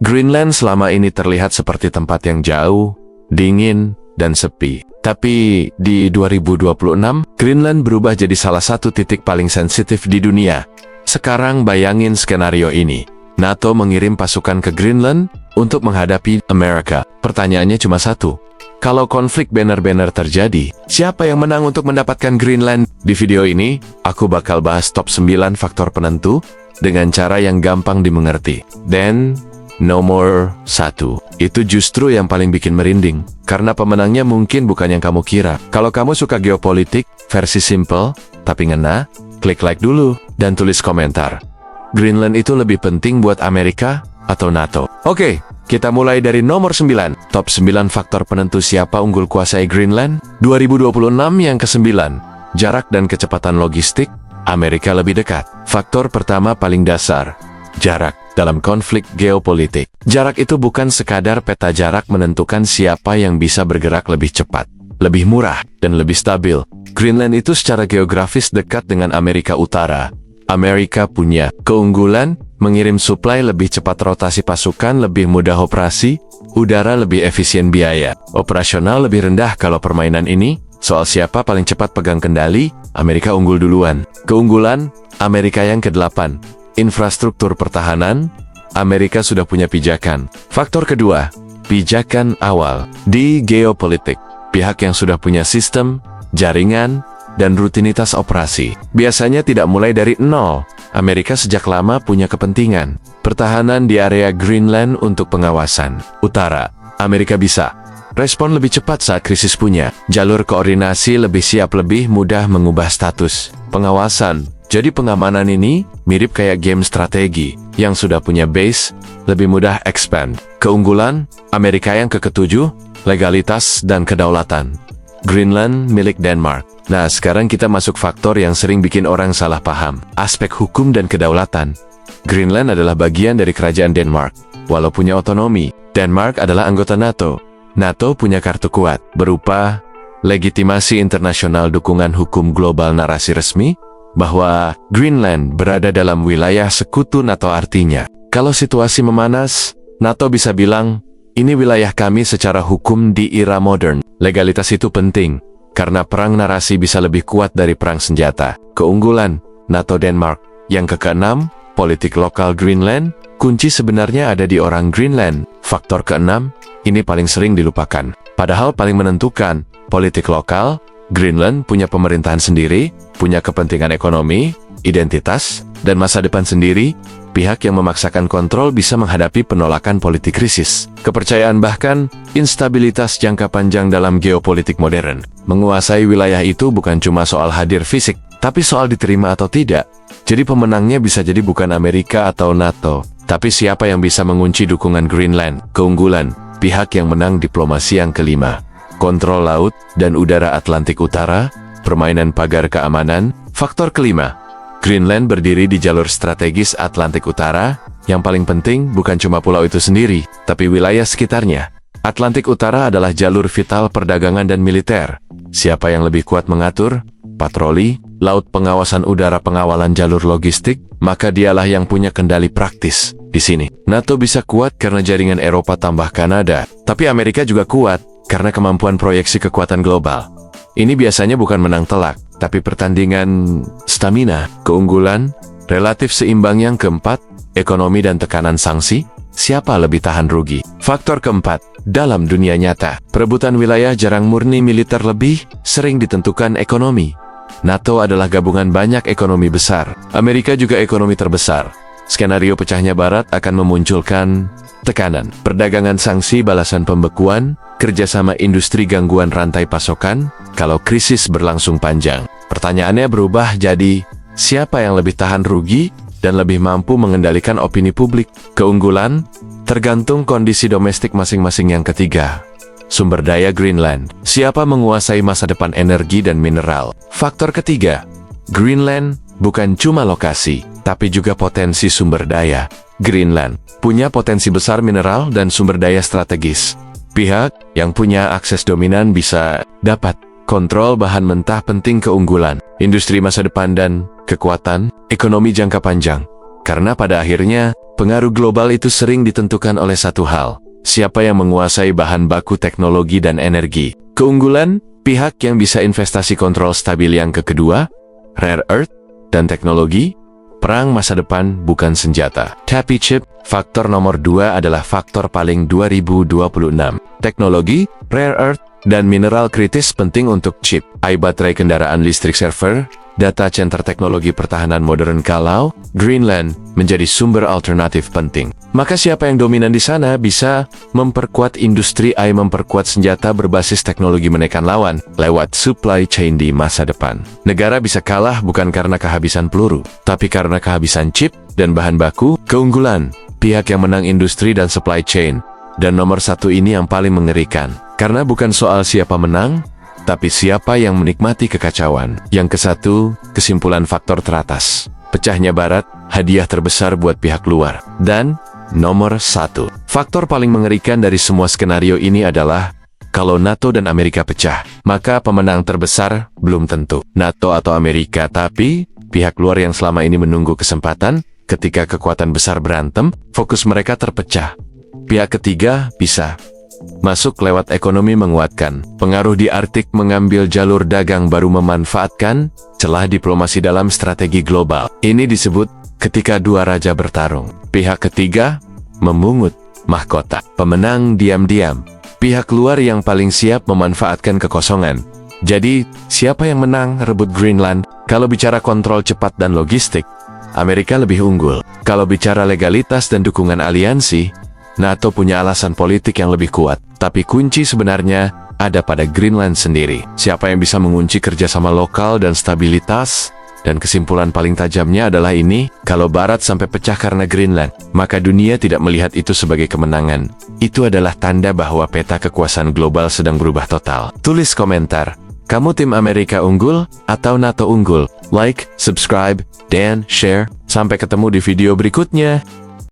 Greenland selama ini terlihat seperti tempat yang jauh, dingin, dan sepi. Tapi di 2026, Greenland berubah jadi salah satu titik paling sensitif di dunia. Sekarang bayangin skenario ini. NATO mengirim pasukan ke Greenland untuk menghadapi Amerika. Pertanyaannya cuma satu. Kalau konflik benar-benar terjadi, siapa yang menang untuk mendapatkan Greenland? Di video ini, aku bakal bahas top 9 faktor penentu dengan cara yang gampang dimengerti. Dan nomor 1, itu justru yang paling bikin merinding. Karena pemenangnya mungkin bukan yang kamu kira. Kalau kamu suka geopolitik, versi simple, tapi ngena, klik like dulu, dan tulis komentar. Greenland itu lebih penting buat Amerika atau NATO? Oke, kita mulai dari nomor 9. Top 9 faktor penentu siapa unggul kuasai Greenland? 2026 yang ke-9. Jarak dan kecepatan logistik, Amerika lebih dekat. Faktor pertama paling dasar, jarak dalam konflik geopolitik. Jarak itu bukan sekadar peta jarak menentukan siapa yang bisa bergerak lebih cepat, lebih murah, dan lebih stabil. Greenland itu secara geografis dekat dengan Amerika Utara. Amerika punya keunggulan, mengirim suplai lebih cepat, rotasi pasukan lebih mudah, operasi udara lebih efisien, biaya operasional lebih rendah. Kalau permainan ini soal siapa paling cepat pegang kendali, Amerika unggul duluan. Keunggulan Amerika yang ke-8, infrastruktur pertahanan, Amerika sudah punya pijakan. Faktor kedua, pijakan awal. Di geopolitik, pihak yang sudah punya sistem, jaringan, dan rutinitas operasi biasanya tidak mulai dari nol. Amerika sejak lama punya kepentingan pertahanan di area Greenland untuk pengawasan. Utara, Amerika bisa respon lebih cepat saat krisis, punya jalur koordinasi lebih siap, lebih mudah mengubah status pengawasan. Jadi pengamanan ini mirip kayak game strategi yang sudah punya base, lebih mudah expand. Keunggulan Amerika yang ke-7, legalitas dan kedaulatan. Greenland milik Denmark. Nah, sekarang kita masuk faktor yang sering bikin orang salah paham, aspek hukum dan kedaulatan. Greenland adalah bagian dari kerajaan Denmark. Walau punya otonomi, Denmark adalah anggota NATO. NATO punya kartu kuat, berupa legitimasi internasional, dukungan hukum global, narasi resmi, bahwa Greenland berada dalam wilayah sekutu NATO. Artinya, kalau situasi memanas, NATO bisa bilang, ini wilayah kami secara hukum di era modern. Legalitas itu penting, karena perang narasi bisa lebih kuat dari perang senjata. Keunggulan NATO Denmark. Yang ke-6, politik lokal Greenland. Kunci sebenarnya ada di orang Greenland. Faktor ke-6, ini paling sering dilupakan. Padahal paling menentukan, politik lokal. Greenland punya pemerintahan sendiri, punya kepentingan ekonomi, identitas, dan masa depan sendiri. Pihak yang memaksakan kontrol bisa menghadapi penolakan politik, krisis kepercayaan, bahkan instabilitas jangka panjang dalam geopolitik modern. Menguasai wilayah itu bukan cuma soal hadir fisik, tapi soal diterima atau tidak. Jadi pemenangnya bisa jadi bukan Amerika atau NATO, tapi siapa yang bisa mengunci dukungan Greenland. Keunggulan pihak yang menang diplomasi. Yang ke-5, kontrol laut dan udara Atlantik Utara, permainan pagar keamanan. Faktor ke-5, Greenland berdiri di jalur strategis Atlantik Utara. Yang paling penting bukan cuma pulau itu sendiri, tapi wilayah sekitarnya. Atlantik Utara adalah jalur vital perdagangan dan militer. Siapa yang lebih kuat mengatur patroli laut, pengawasan udara, pengawalan jalur logistik, maka dialah yang punya kendali praktis. Di sini, NATO bisa kuat karena jaringan Eropa tambah Kanada, tapi Amerika juga kuat karena kemampuan proyeksi kekuatan global. Ini biasanya bukan menang telak, tapi pertandingan stamina. Keunggulan relatif seimbang. Yang ke-4, ekonomi dan tekanan sanksi. Siapa lebih tahan rugi? Faktor ke-4, dalam dunia nyata, perebutan wilayah jarang murni militer, lebih sering ditentukan ekonomi. NATO adalah gabungan banyak ekonomi besar. Amerika juga ekonomi terbesar. Skenario pecahnya Barat akan memunculkan tekanan, perdagangan, sanksi, balasan pembekuan, kerjasama industri, gangguan rantai pasokan. Kalau krisis berlangsung panjang, pertanyaannya berubah jadi, siapa yang lebih tahan rugi dan lebih mampu mengendalikan opini publik? Keunggulan tergantung kondisi domestik masing-masing. Yang ke-3, sumber daya Greenland. Siapa menguasai masa depan energi dan mineral? Faktor ke-3, Greenland bukan cuma lokasi, tapi juga potensi sumber daya. Greenland punya potensi besar mineral dan sumber daya strategis. Pihak yang punya akses dominan bisa dapat kontrol bahan mentah penting. Keunggulan industri masa depan dan kekuatan ekonomi jangka panjang. Karena pada akhirnya, pengaruh global itu sering ditentukan oleh satu hal. Siapa yang menguasai bahan baku teknologi dan energi. Keunggulan, pihak yang bisa investasi kontrol stabil yang kedua, rare earth, dan teknologi. Perang masa depan bukan senjata. Tapi chip, faktor nomor 2 adalah faktor paling 2026. Teknologi, rare earth, dan mineral kritis penting untuk chip. Baterai kendaraan listrik server, data center teknologi pertahanan modern kalau Greenland menjadi sumber alternatif penting. Maka siapa yang dominan di sana bisa memperkuat industri memperkuat senjata berbasis teknologi menekan lawan lewat supply chain di masa depan. Negara bisa kalah bukan karena kehabisan peluru, tapi karena kehabisan chip dan bahan baku. Keunggulan, pihak yang menang industri dan supply chain. Dan nomor satu ini yang paling mengerikan. Karena bukan soal siapa menang, tapi siapa yang menikmati kekacauan. Yang kesatu, kesimpulan faktor teratas. Pecahnya Barat, hadiah terbesar buat pihak luar. Dan nomor satu, faktor paling mengerikan dari semua skenario ini adalah kalau NATO dan Amerika pecah, maka pemenang terbesar belum tentu NATO atau Amerika, tapi pihak luar yang selama ini menunggu kesempatan. Ketika kekuatan besar berantem, fokus mereka terpecah. Pihak ketiga bisa masuk lewat ekonomi menguatkan. Pengaruh di Arktik mengambil jalur dagang baru memanfaatkan celah diplomasi dalam strategi global. Ini disebut ketika dua raja bertarung. Pihak ketiga memungut mahkota. Pemenang diam-diam. Pihak luar yang paling siap memanfaatkan kekosongan. Jadi, siapa yang menang rebut Greenland? Kalau bicara kontrol cepat dan logistik, Amerika lebih unggul. Kalau bicara legalitas dan dukungan aliansi, NATO punya alasan politik yang lebih kuat. Tapi kunci sebenarnya ada pada Greenland sendiri. Siapa yang bisa mengunci kerjasama lokal dan stabilitas? Dan kesimpulan paling tajamnya adalah ini, kalau Barat sampai pecah karena Greenland, maka dunia tidak melihat itu sebagai kemenangan. Itu adalah tanda bahwa peta kekuasaan global sedang berubah total. Tulis komentar, kamu tim Amerika unggul atau NATO unggul? Like, subscribe, dan share. Sampai ketemu di video berikutnya.